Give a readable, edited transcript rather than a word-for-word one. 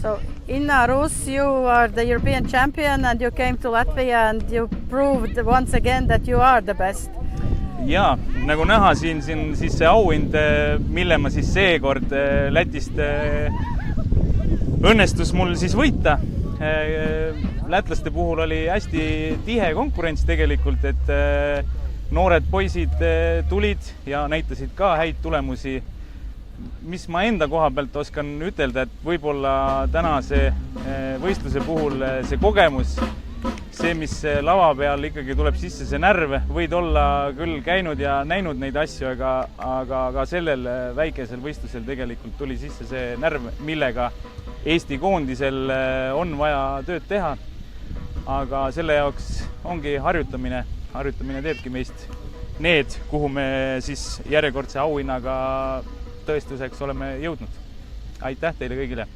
So in Rus, you are the European champion and you came to Latvia and you proved once again that you are the best. Ja, nagu näha siin siis see auhind, mille ma siis seekord Lätist õnnestus mul siis võita. Lätlaste puhul oli hästi tihe konkurents tegelikult, et noored poisid tulid ja näitasid ka häid tulemusi. Mis ma enda koha pealt oskan ütelda, et võib-olla tänase võistluse puhul see kogemus, see, mis lava peal ikkagi tuleb sisse, see närv, võid olla küll käinud ja näinud neid asju, aga sellel väikesel võistlusel tegelikult tuli sisse see närv, millega Eesti koondisel on vaja tööd teha. Aga selle jaoks ongi harjutamine. Harjutamine teebki meist need, kuhu me siis järjekordse auhinnaga tõestuseks oleme jõudnud. Aitäh teile kõigile!